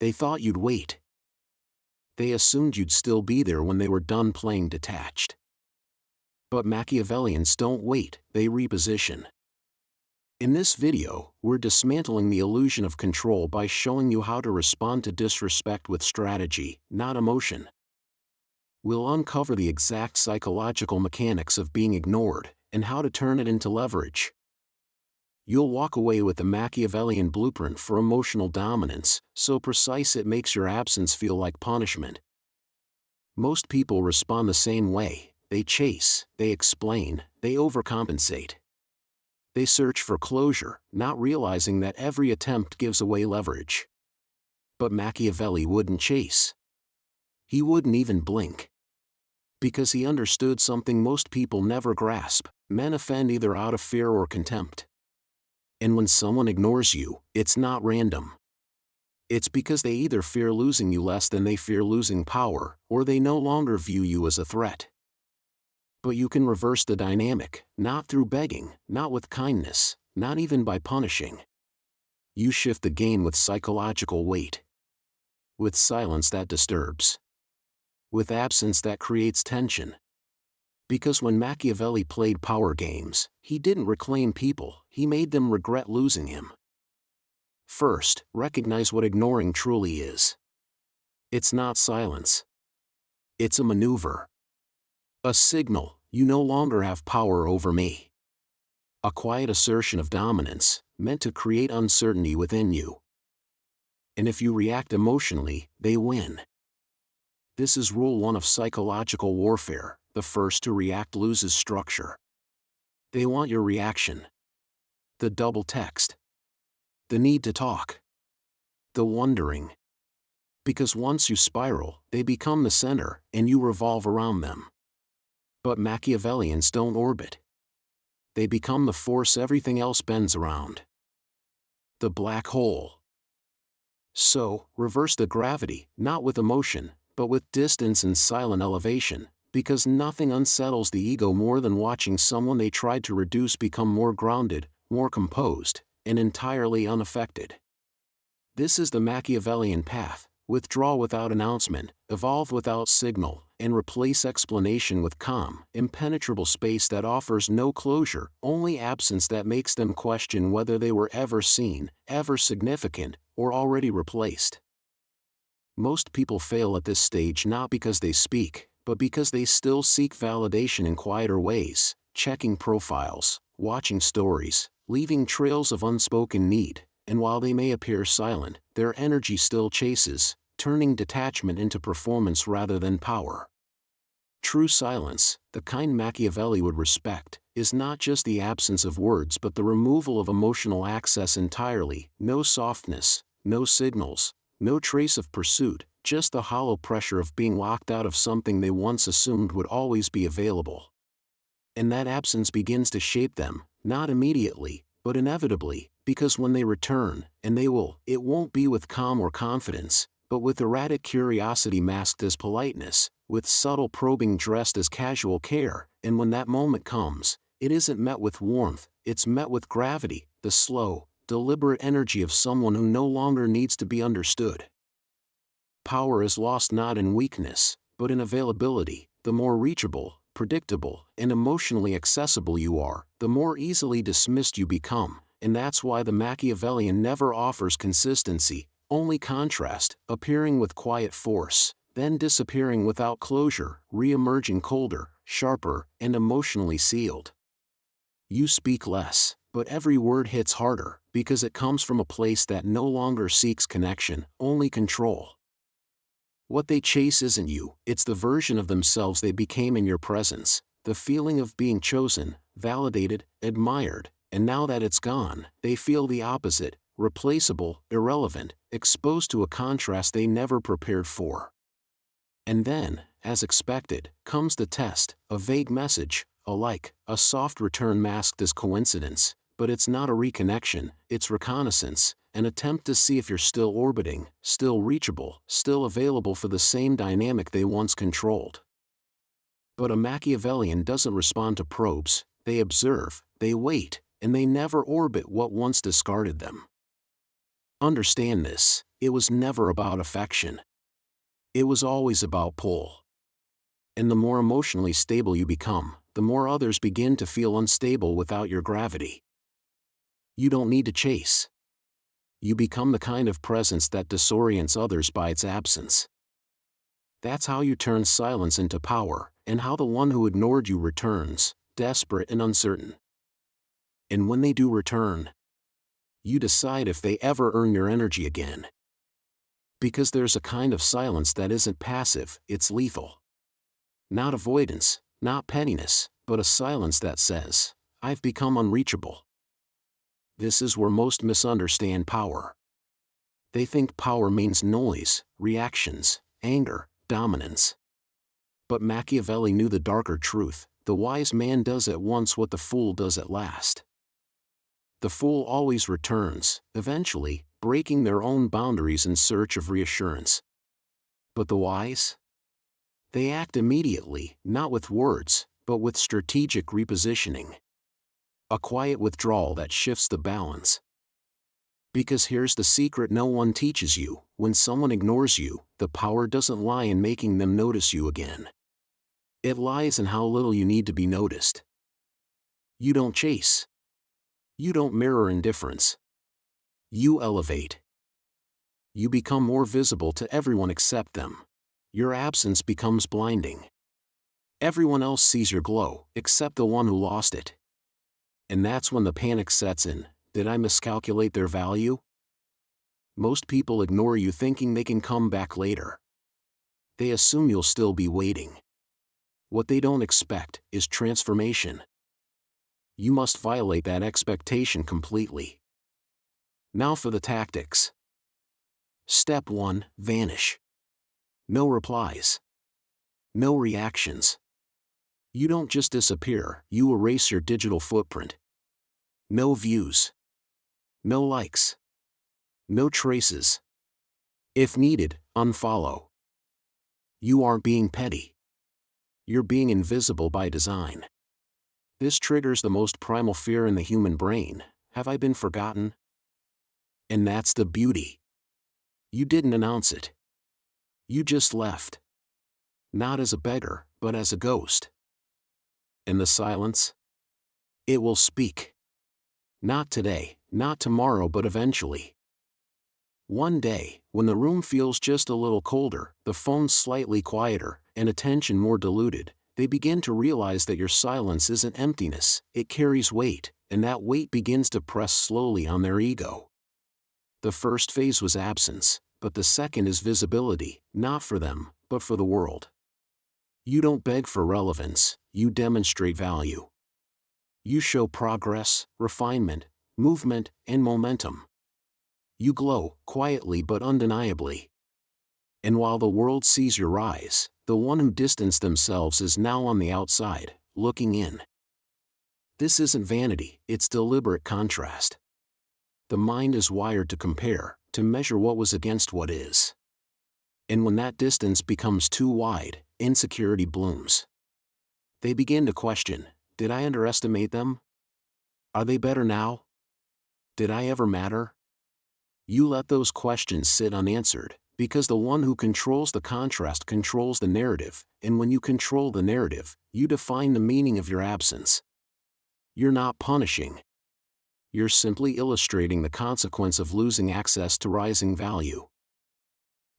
They thought you'd wait. They assumed you'd still be there when they were done playing detached. But Machiavellians don't wait, they reposition. In this video, we're dismantling the illusion of control by showing you how to respond to disrespect with strategy, not emotion. We'll uncover the exact psychological mechanics of being ignored, and how to turn it into leverage. You'll walk away with the Machiavellian blueprint for emotional dominance, so precise it makes your absence feel like punishment. Most people respond the same way: they chase, they explain, they overcompensate. They search for closure, not realizing that every attempt gives away leverage. But Machiavelli wouldn't chase. He wouldn't even blink. Because he understood something most people never grasp: men offend either out of fear or contempt. And when someone ignores you, it's not random. It's because they either fear losing you less than they fear losing power, or they no longer view you as a threat. But you can reverse the dynamic, not through begging, not with kindness, not even by punishing. You shift the game with psychological weight. With silence that disturbs. With absence that creates tension. Because when Machiavelli played power games, he didn't reclaim people, he made them regret losing him. First, recognize what ignoring truly is. It's not silence. It's a maneuver. A signal: you no longer have power over me. A quiet assertion of dominance, meant to create uncertainty within you. And if you react emotionally, they win. This is rule 1 of psychological warfare: the first to react loses structure. They want your reaction. The double text. The need to talk. The wondering. Because once you spiral, they become the center, and you revolve around them. But Machiavellians don't orbit. They become the force everything else bends around. The black hole. So, reverse the gravity, not with emotion, but with distance and silent elevation, because nothing unsettles the ego more than watching someone they tried to reduce become more grounded, more composed, and entirely unaffected. This is the Machiavellian path: withdraw without announcement, evolve without signal, and replace explanation with calm, impenetrable space that offers no closure, only absence that makes them question whether they were ever seen, ever significant, or already replaced. Most people fail at this stage not because they speak, but because they still seek validation in quieter ways, checking profiles, watching stories, leaving trails of unspoken need, and while they may appear silent, their energy still chases, turning detachment into performance rather than power. True silence, the kind Machiavelli would respect, is not just the absence of words but the removal of emotional access entirely: no softness, no signals, no trace of pursuit, just the hollow pressure of being locked out of something they once assumed would always be available. And that absence begins to shape them, not immediately, but inevitably, because when they return, and they will, it won't be with calm or confidence, but with erratic curiosity masked as politeness, with subtle probing dressed as casual care, and when that moment comes, it isn't met with warmth, it's met with gravity, the slow, deliberate energy of someone who no longer needs to be understood. Power is lost not in weakness, but in availability. The more reachable, predictable, and emotionally accessible you are, the more easily dismissed you become, and that's why the Machiavellian never offers consistency, only contrast, appearing with quiet force, then disappearing without closure, re-emerging colder, sharper, and emotionally sealed. You speak less, but every word hits harder, because it comes from a place that no longer seeks connection, only control. What they chase isn't you, it's the version of themselves they became in your presence, the feeling of being chosen, validated, admired, and now that it's gone, they feel the opposite: replaceable, irrelevant, exposed to a contrast they never prepared for. And then, as expected, comes the test: a vague message, a like, a soft return masked as coincidence, but it's not a reconnection, it's reconnaissance, an attempt to see if you're still orbiting, still reachable, still available for the same dynamic they once controlled. But a Machiavellian doesn't respond to probes, they observe, they wait, and they never orbit what once discarded them. Understand this: it was never about affection. It was always about pull. And the more emotionally stable you become, the more others begin to feel unstable without your gravity. You don't need to chase. You become the kind of presence that disorients others by its absence. That's how you turn silence into power, and how the one who ignored you returns, desperate and uncertain. And when they do return, you decide if they ever earn your energy again. Because there's a kind of silence that isn't passive, it's lethal. Not avoidance, not pettiness, but a silence that says, I've become unreachable. This is where most misunderstand power. They think power means noise, reactions, anger, dominance. But Machiavelli knew the darker truth: the wise man does at once what the fool does at last. The fool always returns, eventually, breaking their own boundaries in search of reassurance. But the wise? They act immediately, not with words, but with strategic repositioning. A quiet withdrawal that shifts the balance. Because here's the secret no one teaches you: when someone ignores you, the power doesn't lie in making them notice you again. It lies in how little you need to be noticed. You don't chase. You don't mirror indifference. You elevate. You become more visible to everyone except them. Your absence becomes blinding. Everyone else sees your glow, except the one who lost it. And that's when the panic sets in. Did I miscalculate their value? Most people ignore you thinking they can come back later. They assume you'll still be waiting. What they don't expect is transformation. You must violate that expectation completely. Now for the tactics. Step 1: vanish. No replies. No reactions. You don't just disappear, you erase your digital footprint. No views. No likes. No traces. If needed, unfollow. You aren't being petty. You're being invisible by design. This triggers the most primal fear in the human brain: have I been forgotten? And that's the beauty. You didn't announce it. You just left. Not as a beggar, but as a ghost. And the silence? It will speak. Not today, not tomorrow, but eventually. One day, when the room feels just a little colder, the phone slightly quieter, and attention more diluted, they begin to realize that your silence isn't emptiness, it carries weight, and that weight begins to press slowly on their ego. The first phase was absence, but the second is visibility, not for them, but for the world. You don't beg for relevance, you demonstrate value. You show progress, refinement, movement, and momentum. You glow, quietly but undeniably. And while the world sees your rise, the one who distanced themselves is now on the outside, looking in. This isn't vanity, it's deliberate contrast. The mind is wired to compare, to measure what was against what is. And when that distance becomes too wide, insecurity blooms. They begin to question: did I underestimate them? Are they better now? Did I ever matter? You let those questions sit unanswered, because the one who controls the contrast controls the narrative, and when you control the narrative, you define the meaning of your absence. You're not punishing. You're simply illustrating the consequence of losing access to rising value.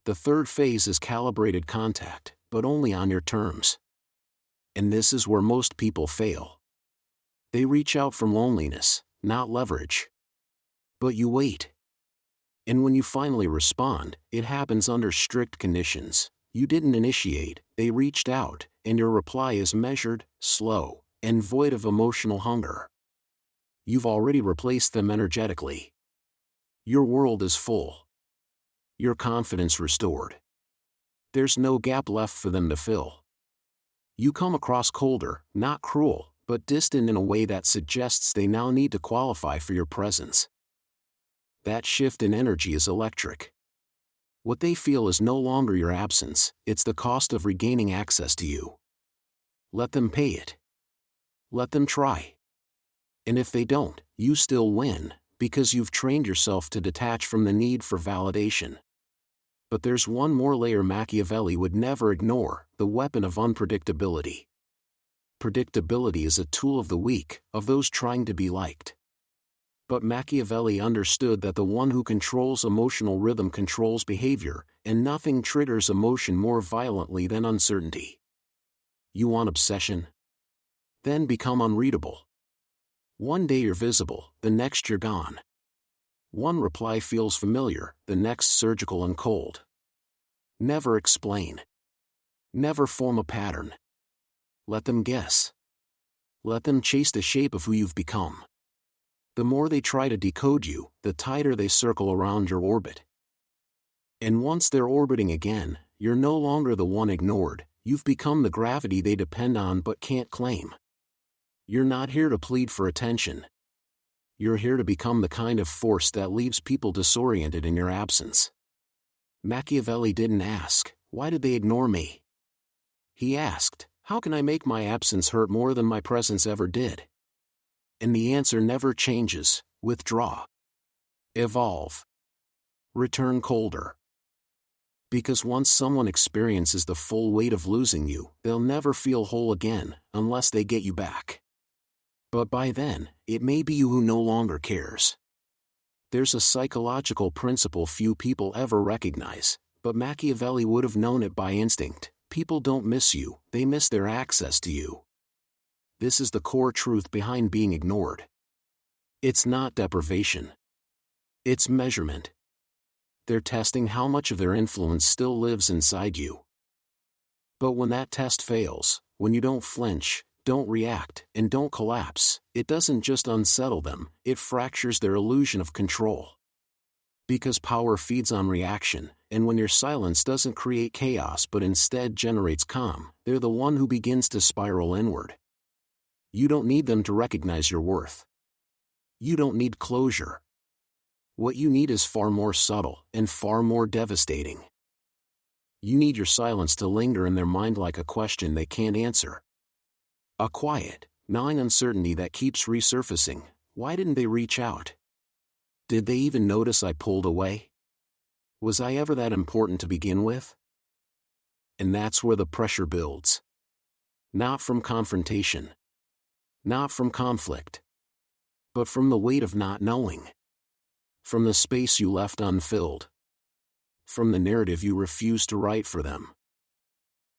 The third phase is calibrated contact, but only on your terms. And this is where most people fail. They reach out from loneliness, not leverage. But you wait. And when you finally respond, it happens under strict conditions. You didn't initiate, they reached out, and your reply is measured, slow, and void of emotional hunger. You've already replaced them energetically. Your world is full. Your confidence restored. There's no gap left for them to fill. You come across colder, not cruel, but distant in a way that suggests they now need to qualify for your presence. That shift in energy is electric. What they feel is no longer your absence, it's the cost of regaining access to you. Let them pay it. Let them try. And if they don't, you still win, because you've trained yourself to detach from the need for validation. But there's one more layer Machiavelli would never ignore, the weapon of unpredictability. Predictability is a tool of the weak, of those trying to be liked. But Machiavelli understood that the one who controls emotional rhythm controls behavior, and nothing triggers emotion more violently than uncertainty. You want obsession? Then become unreadable. One day you're visible, the next you're gone. One reply feels familiar, the next surgical and cold. Never explain. Never form a pattern. Let them guess. Let them chase the shape of who you've become. The more they try to decode you, the tighter they circle around your orbit. And once they're orbiting again, you're no longer the one ignored, you've become the gravity they depend on but can't claim. You're not here to plead for attention. You're here to become the kind of force that leaves people disoriented in your absence. Machiavelli didn't ask, "Why did they ignore me?" He asked, "How can I make my absence hurt more than my presence ever did?" And the answer never changes: withdraw. Evolve. Return colder. Because once someone experiences the full weight of losing you, they'll never feel whole again, unless they get you back. But by then, it may be you who no longer cares. There's a psychological principle few people ever recognize, but Machiavelli would have known it by instinct. People don't miss you, they miss their access to you. This is the core truth behind being ignored. It's not deprivation. It's measurement. They're testing how much of their influence still lives inside you. But when that test fails, when you don't flinch, don't react, and don't collapse, it doesn't just unsettle them, it fractures their illusion of control. Because power feeds on reaction, and when your silence doesn't create chaos but instead generates calm, they're the one who begins to spiral inward. You don't need them to recognize your worth. You don't need closure. What you need is far more subtle, and far more devastating. You need your silence to linger in their mind like a question they can't answer. A quiet, gnawing uncertainty that keeps resurfacing. Why didn't they reach out? Did they even notice I pulled away? Was I ever that important to begin with? And that's where the pressure builds. Not from confrontation. Not from conflict. But from the weight of not knowing. From the space you left unfilled. From the narrative you refused to write for them.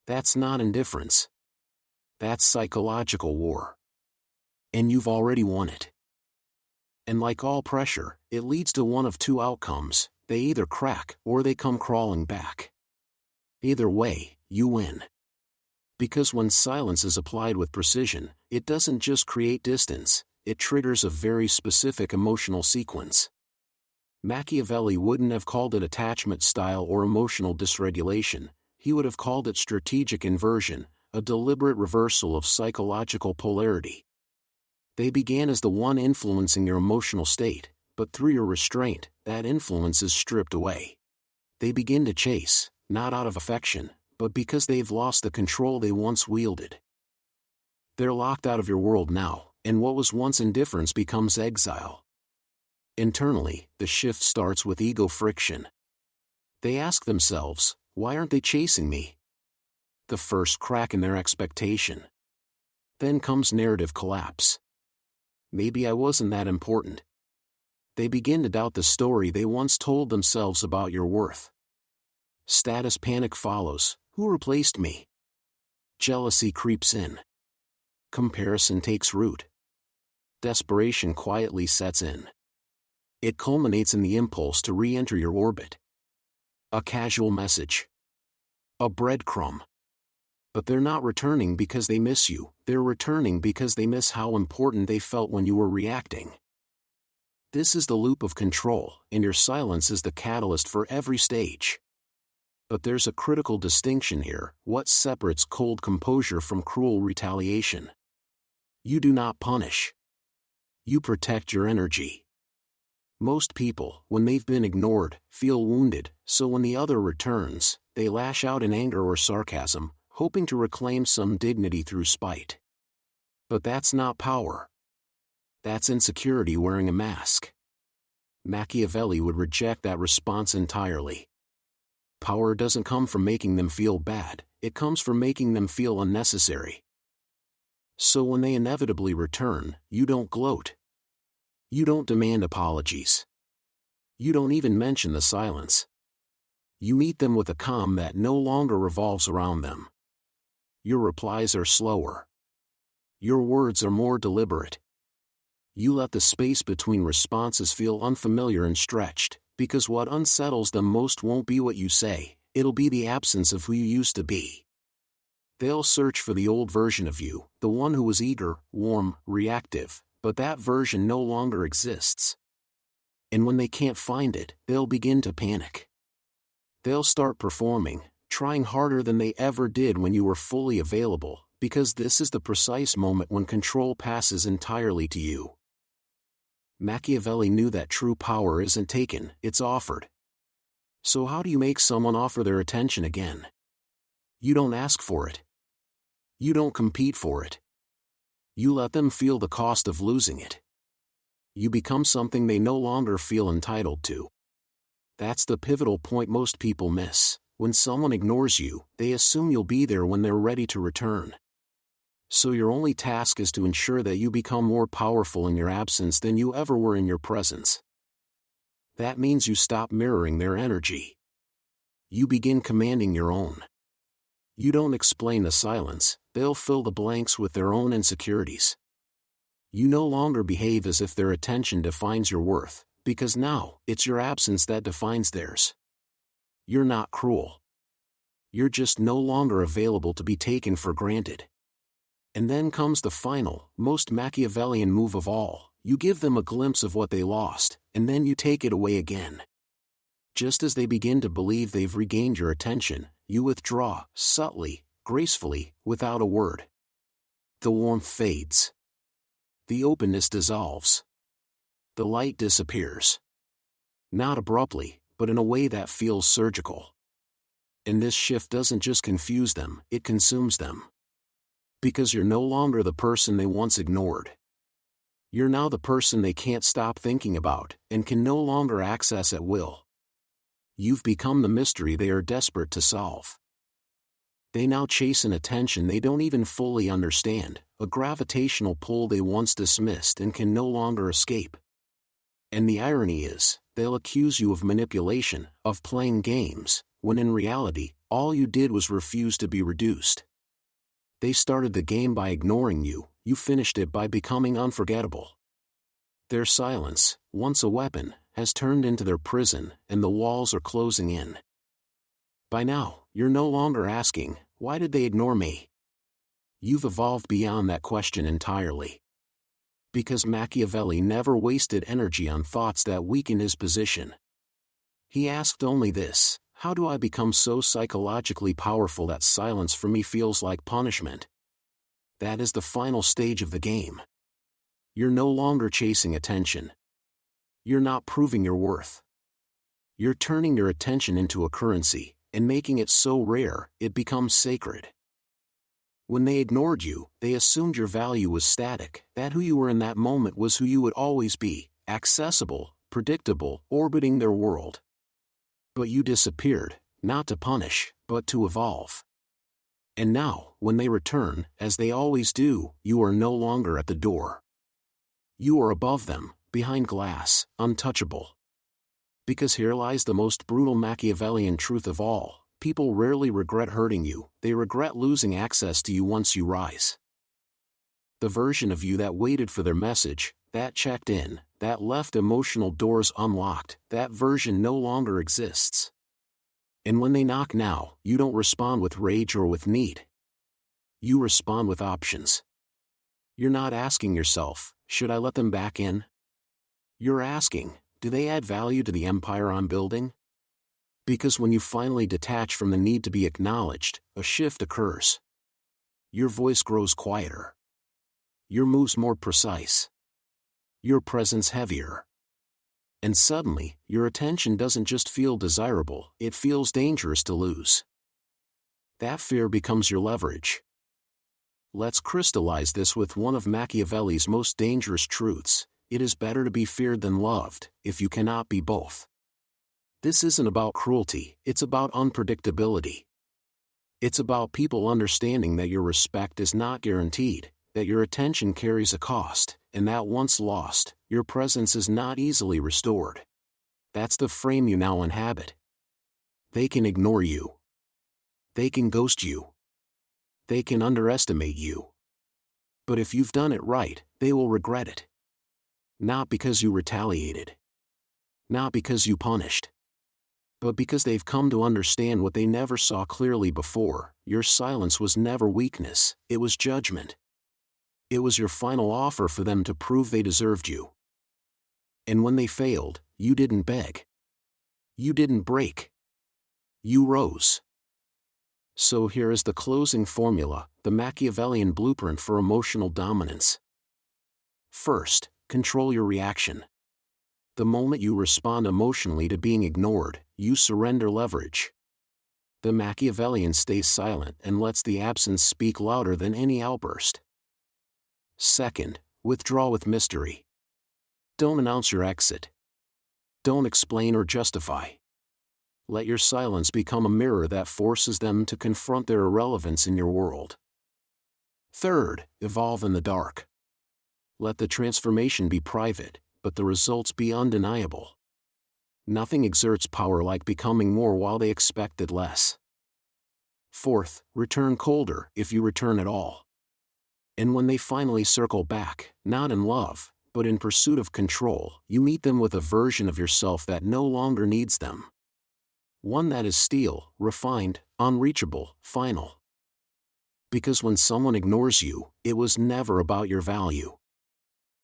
That's not indifference. That's psychological war. And you've already won it. And like all pressure, it leads to one of two outcomes: they either crack or they come crawling back. Either way, you win. Because when silence is applied with precision, it doesn't just create distance, it triggers a very specific emotional sequence. Machiavelli wouldn't have called it attachment style or emotional dysregulation, he would have called it strategic inversion, a deliberate reversal of psychological polarity. They began as the one influencing your emotional state, but through your restraint, that influence is stripped away. They begin to chase, not out of affection, but because they've lost the control they once wielded. They're locked out of your world now, and what was once indifference becomes exile. Internally, the shift starts with ego friction. They ask themselves, why aren't they chasing me? The first crack in their expectation. Then comes narrative collapse. Maybe I wasn't that important. They begin to doubt the story they once told themselves about your worth. Status panic follows. Who replaced me? Jealousy creeps in. Comparison takes root. Desperation quietly sets in. It culminates in the impulse to re-enter your orbit. A casual message. A breadcrumb. But they're not returning because they miss you, they're returning because they miss how important they felt when you were reacting. This is the loop of control, and your silence is the catalyst for every stage. But there's a critical distinction here: what separates cold composure from cruel retaliation? You do not punish. You protect your energy. Most people, when they've been ignored, feel wounded, so when the other returns, they lash out in anger or sarcasm, hoping to reclaim some dignity through spite. But that's not power. That's insecurity wearing a mask. Machiavelli would reject that response entirely. Power doesn't come from making them feel bad, it comes from making them feel unnecessary. So when they inevitably return, you don't gloat. You don't demand apologies. You don't even mention the silence. You meet them with a calm that no longer revolves around them. Your replies are slower. Your words are more deliberate. You let the space between responses feel unfamiliar and stretched, because what unsettles them most won't be what you say, it'll be the absence of who you used to be. They'll search for the old version of you, the one who was eager, warm, reactive, but that version no longer exists. And when they can't find it, they'll begin to panic. They'll start performing, trying harder than they ever did when you were fully available, because this is the precise moment when control passes entirely to you. Machiavelli knew that true power isn't taken, it's offered. So how do you make someone offer their attention again? You don't ask for it. You don't compete for it. You let them feel the cost of losing it. You become something they no longer feel entitled to. That's the pivotal point most people miss. When someone ignores you, they assume you'll be there when they're ready to return. So your only task is to ensure that you become more powerful in your absence than you ever were in your presence. That means you stop mirroring their energy. You begin commanding your own. You don't explain the silence, they'll fill the blanks with their own insecurities. You no longer behave as if their attention defines your worth, because now, it's your absence that defines theirs. You're not cruel. You're just no longer available to be taken for granted. And then comes the final, most Machiavellian move of all. You give them a glimpse of what they lost, and then you take it away again. Just as they begin to believe they've regained your attention, you withdraw, subtly, gracefully, without a word. The warmth fades. The openness dissolves. The light disappears. Not abruptly, but in a way that feels surgical. And this shift doesn't just confuse them, it consumes them. Because you're no longer the person they once ignored. You're now the person they can't stop thinking about, and can no longer access at will. You've become the mystery they are desperate to solve. They now chase an attention they don't even fully understand, a gravitational pull they once dismissed and can no longer escape. And the irony is, they'll accuse you of manipulation, of playing games, when in reality, all you did was refuse to be reduced. They started the game by ignoring you, you finished it by becoming unforgettable. Their silence, once a weapon, has turned into their prison, and the walls are closing in. By now, you're no longer asking, why did they ignore me? You've evolved beyond that question entirely. Because Machiavelli never wasted energy on thoughts that weakened his position. He asked only this: how do I become so psychologically powerful that silence for me feels like punishment? That is the final stage of the game. You're no longer chasing attention. You're not proving your worth. You're turning your attention into a currency, and making it so rare, it becomes sacred. When they ignored you, they assumed your value was static, that who you were in that moment was who you would always be, accessible, predictable, orbiting their world. But you disappeared, not to punish, but to evolve. And now, when they return, as they always do, you are no longer at the door. You are above them, behind glass, untouchable. Because here lies the most brutal Machiavellian truth of all: people rarely regret hurting you, they regret losing access to you once you rise. The version of you that waited for their message, that checked in, that left emotional doors unlocked, that version no longer exists. And when they knock now, you don't respond with rage or with need. You respond with options. You're not asking yourself, should I let them back in? You're asking, do they add value to the empire I'm building? Because when you finally detach from the need to be acknowledged, a shift occurs. Your voice grows quieter. Your moves more precise. Your presence heavier. And suddenly, your attention doesn't just feel desirable, it feels dangerous to lose. That fear becomes your leverage. Let's crystallize this with one of Machiavelli's most dangerous truths: it is better to be feared than loved, if you cannot be both. This isn't about cruelty, it's about unpredictability. It's about people understanding that your respect is not guaranteed, that your attention carries a cost, and that once lost, your presence is not easily restored. That's the frame you now inhabit. They can ignore you. They can ghost you. They can underestimate you. But if you've done it right, they will regret it. Not because you retaliated. Not because you punished. But because they've come to understand what they never saw clearly before. Your silence was never weakness, it was judgment. It was your final offer for them to prove they deserved you. And when they failed, you didn't beg. You didn't break. You rose. So here is the closing formula, the Machiavellian blueprint for emotional dominance. First, control your reaction. The moment you respond emotionally to being ignored, you surrender leverage. The Machiavellian stays silent and lets the absence speak louder than any outburst. Second, withdraw with mystery. Don't announce your exit. Don't explain or justify. Let your silence become a mirror that forces them to confront their irrelevance in your world. Third, evolve in the dark. Let the transformation be private, but the results be undeniable. Nothing exerts power like becoming more while they expected less. Fourth, return colder if you return at all. And when they finally circle back, not in love, but in pursuit of control, you meet them with a version of yourself that no longer needs them. One that is steel, refined, unreachable, final. Because when someone ignores you, it was never about your value.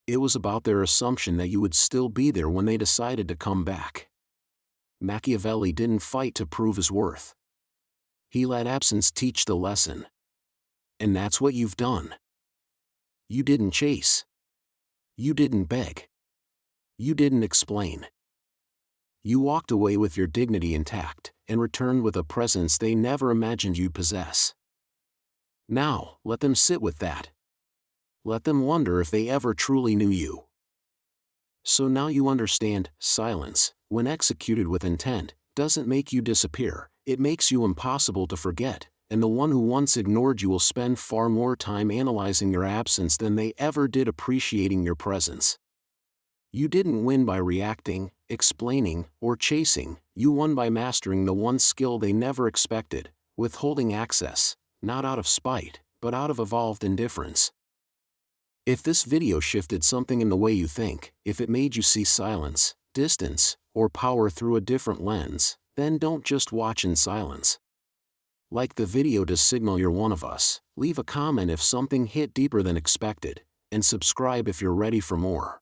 It was about their assumption that you would still be there when they decided to come back. Machiavelli didn't fight to prove his worth. He let absence teach the lesson. And that's what you've done. You didn't chase. You didn't beg. You didn't explain. You walked away with your dignity intact, and returned with a presence they never imagined you'd possess. Now, let them sit with that. Let them wonder if they ever truly knew you. So now you understand, silence, when executed with intent, doesn't make you disappear, it makes you impossible to forget, and the one who once ignored you will spend far more time analyzing your absence than they ever did appreciating your presence. You didn't win by reacting, explaining, or chasing, you won by mastering the one skill they never expected, withholding access, not out of spite, but out of evolved indifference. If this video shifted something in the way you think, if it made you see silence, distance, or power through a different lens, then don't just watch in silence. Like the video to signal you're one of us, leave a comment if something hit deeper than expected, and subscribe if you're ready for more.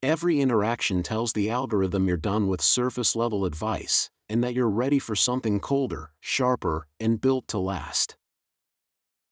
Every interaction tells the algorithm you're done with surface-level advice, and that you're ready for something colder, sharper, and built to last.